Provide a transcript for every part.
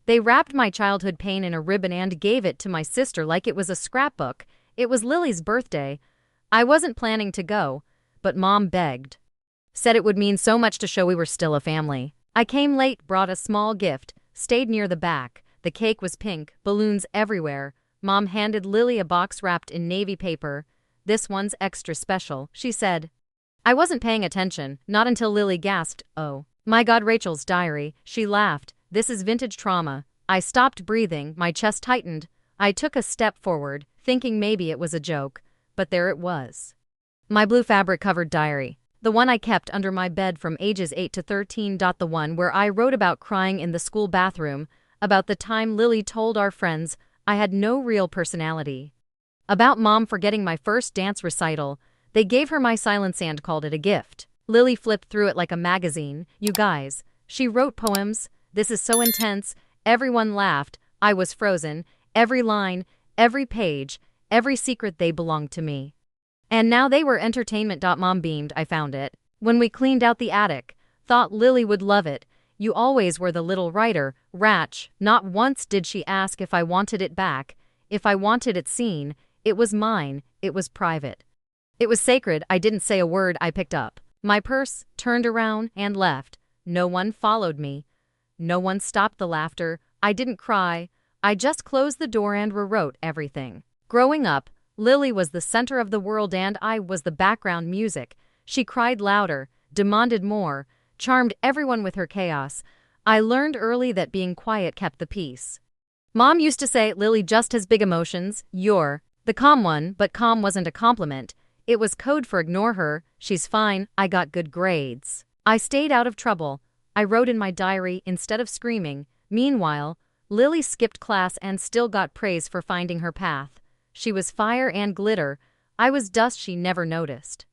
They wrapped my childhood pain in a ribbon and gave it to my sister like it was a scrapbook. It was Lily's birthday. I wasn't planning to go, but Mom begged. Said it would mean so much to show we were still a family. I came late, brought a small gift, stayed near the back. The cake was pink, balloons everywhere. Mom handed Lily a box wrapped in navy paper. "This one's extra special," she said. I wasn't paying attention, not until Lily gasped, "Oh, my God, Rachel's diary." She laughed. "This is vintage trauma." I stopped breathing, my chest tightened. I took a step forward, thinking maybe it was a joke, but there it was. My blue fabric-covered diary. The one I kept under my bed from ages 8 to 13. The one where I wrote about crying in the school bathroom, about the time Lily told our friends I had no real personality, about Mom forgetting my first dance recital. They gave her my silence and called it a gift. Lily flipped through it like a magazine. "You guys, she wrote poems. This is so intense." Everyone laughed. I was frozen. Every line, every page, every secret, they belonged to me. And now they were entertainment. Mom beamed. "I found it when we cleaned out the attic. Thought Lily would love it. You always were the little writer, Ratch." Not once did she ask if I wanted it back, if I wanted it seen. It was mine. It was private. It was sacred. I didn't say a word. I picked up my purse, turned around, and left. No one followed me. No one stopped the laughter. I didn't cry. I just closed the door and rewrote everything. Growing up, Lily was the center of the world and I was the background music. She cried louder, demanded more, charmed everyone with her chaos. I learned early that being quiet kept the peace. Mom used to say, "Lily just has big emotions. You're the calm one," but calm wasn't a compliment. It was code for ignore her. "She's fine. I got good grades. I stayed out of trouble." I wrote in my diary instead of screaming. Meanwhile, Lily skipped class and still got praise for finding her path. She was fire and glitter. I was dust she never noticed.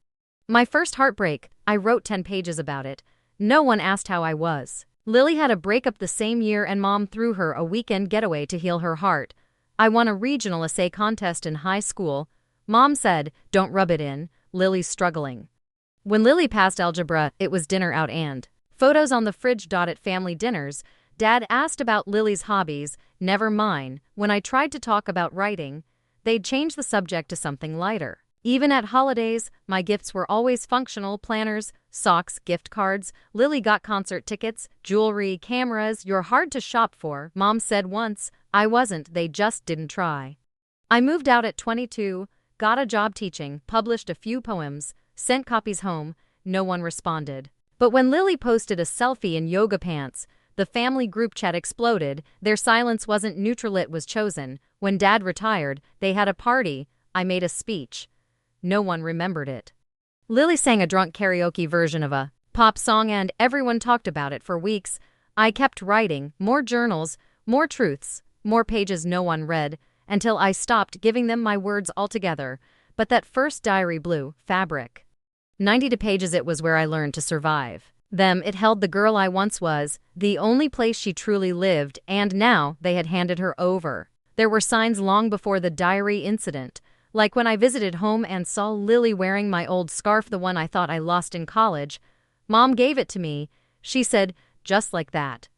My first heartbreak, I wrote 10 pages about it. No one asked how I was. Lily had a breakup the same year and Mom threw her a weekend getaway to heal her heart. I won a regional essay contest in high school. Mom said, "Don't rub it in, Lily's struggling." When Lily passed algebra, it was dinner out and photos on the fridge. At family dinners, Dad asked about Lily's hobbies, never mine. When I tried to talk about writing, they'd change the subject to something lighter. Even at holidays, my gifts were always functional: planners, socks, gift cards. Lily got concert tickets, jewelry, cameras. "You're hard to shop for," Mom said once. I wasn't, they just didn't try. I moved out at 22, got a job teaching, published a few poems, sent copies home. No one responded. But when Lily posted a selfie in yoga pants, the family group chat exploded. Their silence wasn't neutral, it was chosen. When Dad retired, they had a party. I made a speech. No one remembered it. Lily sang a drunk karaoke version of a pop song and everyone talked about it for weeks. I kept writing, more journals, more truths, more pages no one read, until I stopped giving them my words altogether. But that first diary, blue fabric, 92 pages, it was where I learned to survive. It held the girl I once was, the only place she truly lived, and now they had handed her over. There were signs long before the diary incident, like when I visited home and saw Lily wearing my old scarf, the one I thought I lost in college. Mom gave it to me. She said, "Just like that.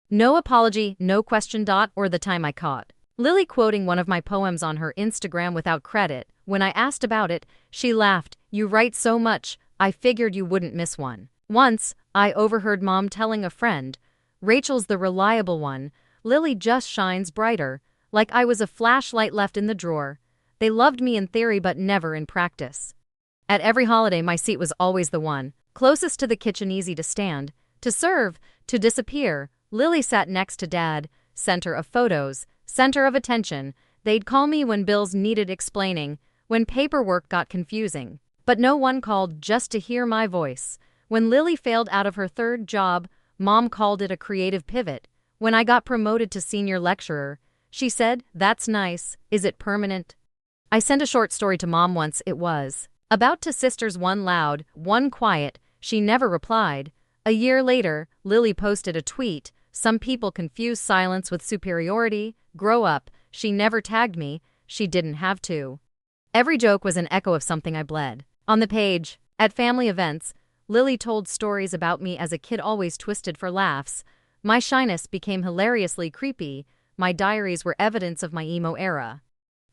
No apology, no question." Or the time I caught Lily quoting one of my poems on her Instagram without credit. When I asked about it, she laughed. "You write so much, I figured you wouldn't miss one." Once, I overheard Mom telling a friend, "Rachel's the reliable one. Lily just shines brighter." Like I was a flashlight left in the drawer. They loved me in theory but never in practice. At every holiday, my seat was always the one closest to the kitchen, easy to stand, to serve, to disappear. Lily sat next to Dad, center of photos, center of attention. They'd call me when bills needed explaining, when paperwork got confusing. But no one called just to hear my voice. When Lily failed out of her third job, Mom called it a creative pivot. When I got promoted to senior lecturer, she said, "That's nice. Is it permanent?" I sent a short story to Mom once. It was about two sisters, one loud, one quiet. She never replied. A year later, Lily posted a tweet. "Some people confuse silence with superiority. Grow up." She never tagged me. She didn't have to. Every joke was an echo of something I bled. On the page, at family events, Lily told stories about me as a kid, always twisted for laughs. My shyness became hilariously creepy. My diaries were evidence of my emo era.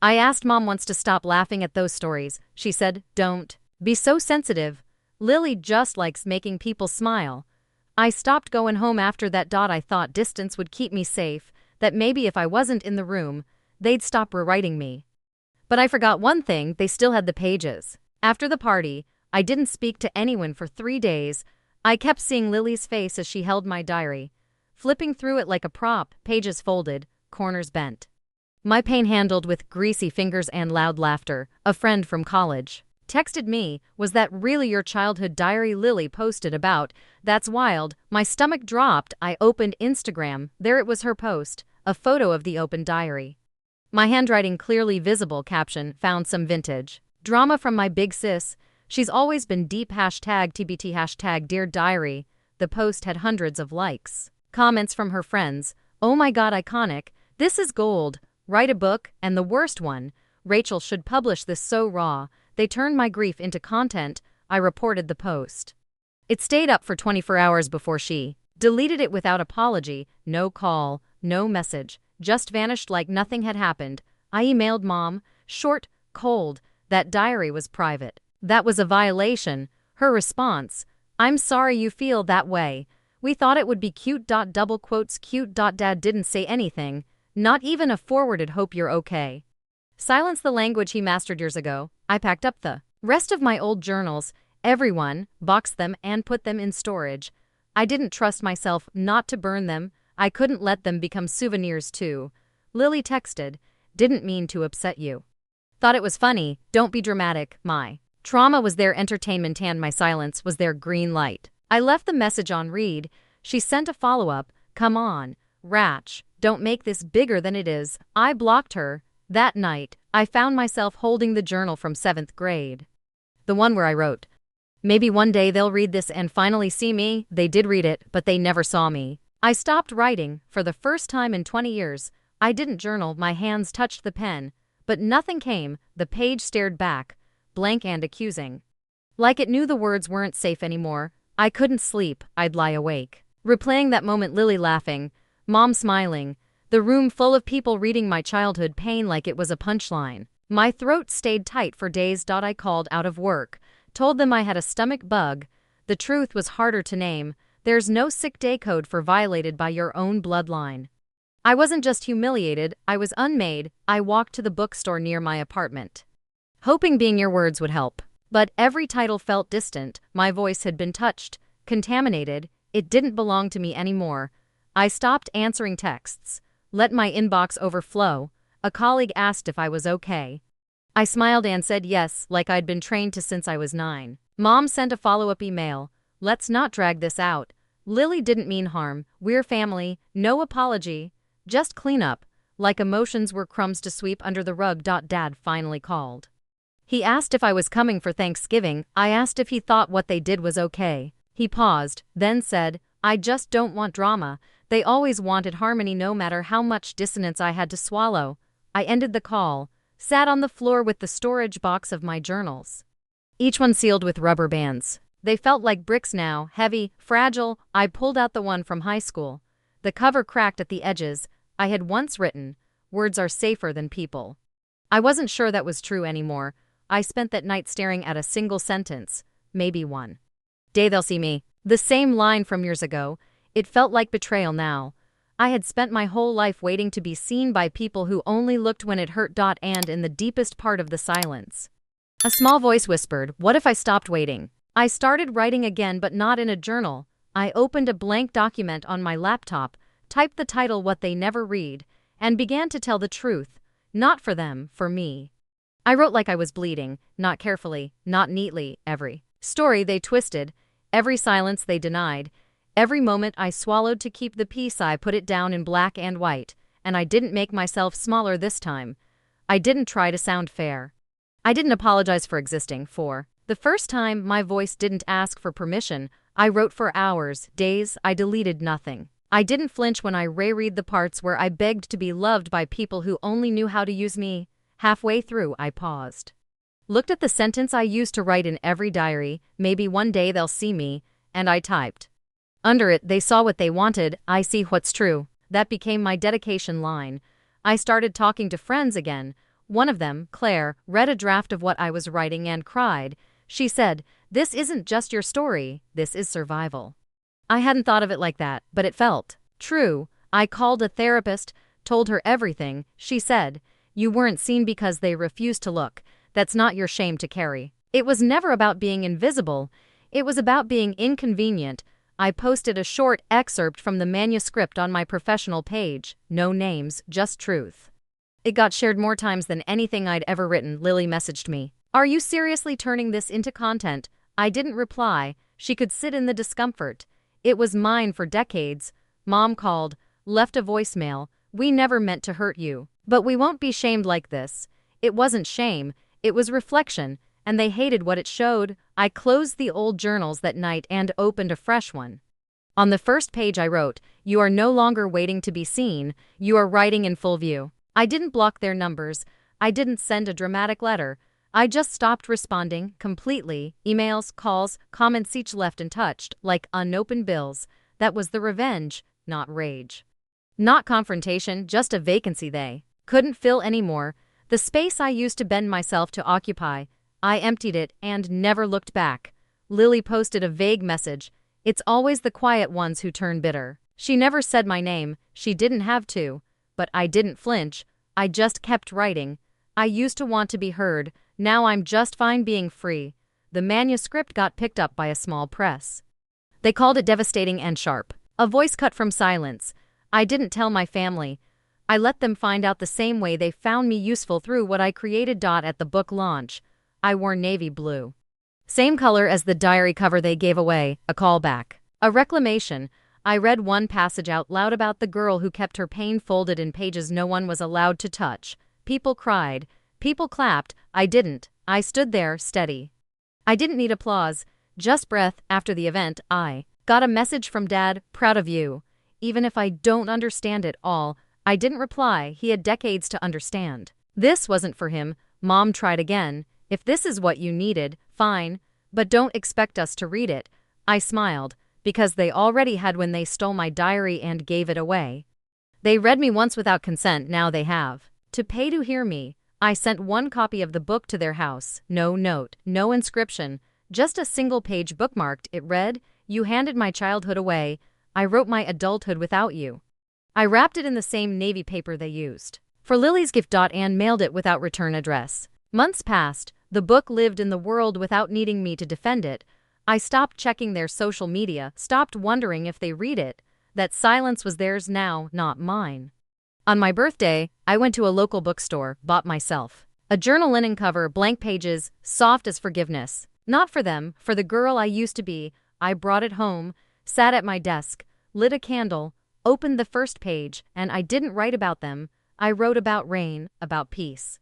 I asked Mom once to stop laughing at those stories. She said, "Don't be so sensitive. Lily just likes making people smile." I stopped going home after that. I thought distance would keep me safe, that maybe if I wasn't in the room, they'd stop rewriting me. But I forgot one thing, they still had the pages. After the party, I didn't speak to anyone for 3 days. I kept seeing Lily's face as she held my diary, flipping through it like a prop, pages folded, corners bent. My pain handled with greasy fingers and loud laughter. A friend from college texted me, "Was that really your childhood diary Lily posted about? That's wild." My stomach dropped. I opened Instagram. There it was, her post, a photo of the open diary. My handwriting clearly visible, caption, "Found some vintage drama from my big sis. She's always been deep, #TBT, #Dear Diary." The post had hundreds of likes. Comments from her friends, "Oh my god, iconic. This is gold. Write a book." And the worst one, "Rachel should publish this, so raw." They turned my grief into content. I reported the post. It stayed up for 24 hours before she deleted it without apology. No call, no message, just vanished like nothing had happened. I emailed Mom, short, cold. That diary was private. That was a violation. Her response, "I'm sorry you feel that way. We thought it would be cute. Double quotes cute. Dad didn't say anything. Not even a forwarded hope you're okay." Silence, the language he mastered years ago. I packed up the rest of my old journals, everyone, boxed them and put them in storage. I didn't trust myself not to burn them. I couldn't let them become souvenirs too. Lily texted, "Didn't mean to upset you. Thought it was funny, don't be dramatic." My trauma was their entertainment and my silence was their green light. I left the message on read. She sent a follow-up, "Come on, Ratch, don't make this bigger than it is." I blocked her. That night, I found myself holding the journal from 7th grade. The one where I wrote, "Maybe one day they'll read this and finally see me." They did read it, but they never saw me. I stopped writing. For the first time in 20 years, I didn't journal. My hands touched the pen, but nothing came. The page stared back, blank and accusing. Like it knew the words weren't safe anymore. I couldn't sleep. I'd lie awake, replaying that moment, Lily laughing, Mom smiling, the room full of people reading my childhood pain like it was a punchline. My throat stayed tight for days. I called out of work, told them I had a stomach bug. The truth was harder to name. There's no sick day code for violated by your own bloodline. I wasn't just humiliated, I was unmade. I walked to the bookstore near my apartment, hoping Being Your Words would help. But every title felt distant. My voice had been touched, contaminated. It didn't belong to me anymore. I stopped answering texts, let my inbox overflow. A colleague asked if I was okay. I smiled and said yes, like I'd been trained to since I was 9. Mom sent a follow-up email, "Let's not drag this out. Lily didn't mean harm. We're family. No apology. Just clean up." Like emotions were crumbs to sweep under the rug. Dad finally called. He asked if I was coming for Thanksgiving. I asked if he thought what they did was okay. He paused, then said, "I just don't want drama." They always wanted harmony no matter how much dissonance I had to swallow. I ended the call, sat on the floor with the storage box of my journals, each one sealed with rubber bands. They felt like bricks now, heavy, fragile. I pulled out the one from high school. The cover cracked at the edges. I had once written, "Words are safer than people." I wasn't sure that was true anymore. I spent that night staring at a single sentence, maybe one day they'll see me. The same line from years ago. It felt like betrayal now. I had spent my whole life waiting to be seen by people who only looked when it hurt. And in the deepest part of the silence, a small voice whispered, "What if I stopped waiting?" I started writing again, but not in a journal. I opened a blank document on my laptop, typed the title, "What They Never Read," and began to tell the truth. Not for them, for me. I wrote like I was bleeding, not carefully, not neatly. Every story they twisted, every silence they denied, every moment I swallowed to keep the peace. I put it down in black and white, and I didn't make myself smaller this time. I didn't try to sound fair. I didn't apologize for existing. For the first time, my voice didn't ask for permission. I wrote for hours, days. I deleted nothing. I didn't flinch when I reread the parts where I begged to be loved by people who only knew how to use me. Halfway through, I paused, looked at the sentence I used to write in every diary, "Maybe one day they'll see me," and I typed, Under it, they saw what they wanted, I see what's true. That became my dedication line. I started talking to friends again. One of them, Claire, read a draft of what I was writing and cried. She said, "This isn't just your story, this is survival." I hadn't thought of it like that, but it felt true. I called a therapist, told her everything. She said, "You weren't seen because they refused to look. That's not your shame to carry." It was never about being invisible. It was about being inconvenient. I posted a short excerpt from the manuscript on my professional page. No names, just truth. It got shared more times than anything I'd ever written. Lily messaged me, "Are you seriously turning this into content?" I didn't reply. She could sit in the discomfort. It was mine for decades. Mom called, left a voicemail. "We never meant to hurt you, but we won't be shamed like this." It wasn't shame, it was reflection, and they hated what it showed. I closed the old journals that night and opened a fresh one. On the first page I wrote, "You are no longer waiting to be seen, you are writing in full view." I didn't block their numbers. I didn't send a dramatic letter. I just stopped responding completely. Emails, calls, comments each left untouched, like unopened bills. That was the revenge, not rage. Not confrontation, just a vacancy they couldn't fill anymore. The space I used to bend myself to occupy. I emptied it and never looked back. Lily posted a vague message. "It's always the quiet ones who turn bitter." She never said my name, she didn't have to. But I didn't flinch. I just kept writing. I used to want to be heard. Now I'm just fine being free. The manuscript got picked up by a small press. They called it devastating and sharp. A voice cut from silence. I didn't tell my family. I let them find out the same way they found me useful through what I created. At the book launch, I wore navy blue. Same color as the diary cover they gave away, a callback. A reclamation. I read one passage out loud about the girl who kept her pain folded in pages no one was allowed to touch. People cried. People clapped. I didn't. I stood there, steady. I didn't need applause, just breath. After the event, I got a message from Dad, "Proud of you." Even if I don't understand it all, I didn't reply. He had decades to understand. This wasn't for him. Mom tried again. "If this is what you needed, fine, but don't expect us to read it." I smiled, because they already had when they stole my diary and gave it away. They read me once without consent, now they have to pay to hear me. I sent one copy of the book to their house. No note, no inscription, just a single page bookmarked. It read, "You handed my childhood away. I wrote my adulthood without you." I wrapped it in the same navy paper they used for Lily's gift. And mailed it without return address. Months passed. The book lived in the world without needing me to defend it. I stopped checking their social media, stopped wondering if they read it. That silence was theirs now, not mine. On my birthday, I went to a local bookstore, bought myself a journal linen cover, blank pages, soft as forgiveness. Not for them, for the girl I used to be. I brought it home, sat at my desk, lit a candle, opened the first page, and I didn't write about them. I wrote about rain, about peace.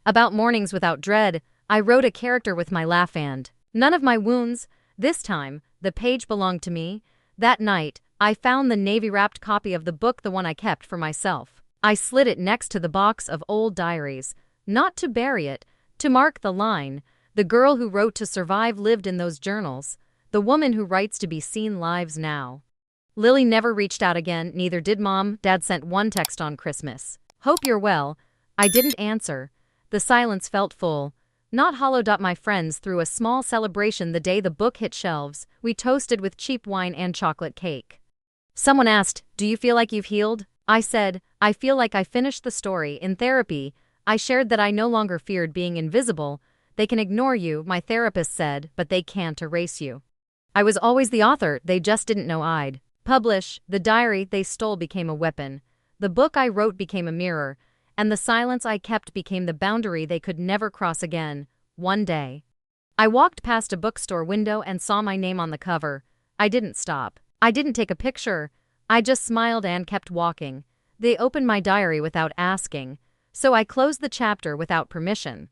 About mornings without dread. I wrote a character with my laugh and none of my wounds. This time, the page belonged to me. That night, I found the navy-wrapped copy of the book, the one I kept for myself. I slid it next to the box of old diaries, not to bury it, to mark the line. The girl who wrote to survive lived in those journals. The woman who writes to be seen lives now. Lily never reached out again, neither did Mom. Dad sent one text on Christmas. "Hope you're well." I didn't answer. The silence felt full, not hollow. My friends threw a small celebration the day the book hit shelves. We toasted with cheap wine and chocolate cake. Someone asked, "Do you feel like you've healed?" I said, "I feel like I finished the story." In therapy, I shared that I no longer feared being invisible. "They can ignore you," my therapist said, "but they can't erase you." I was always the author, they just didn't know I'd publish. The diary they stole became a weapon. The book I wrote became a mirror, and the silence I kept became the boundary they could never cross again. One day, I walked past a bookstore window and saw my name on the cover. I didn't stop. I didn't take a picture. I just smiled and kept walking. They opened my diary without asking, so I closed the chapter without permission.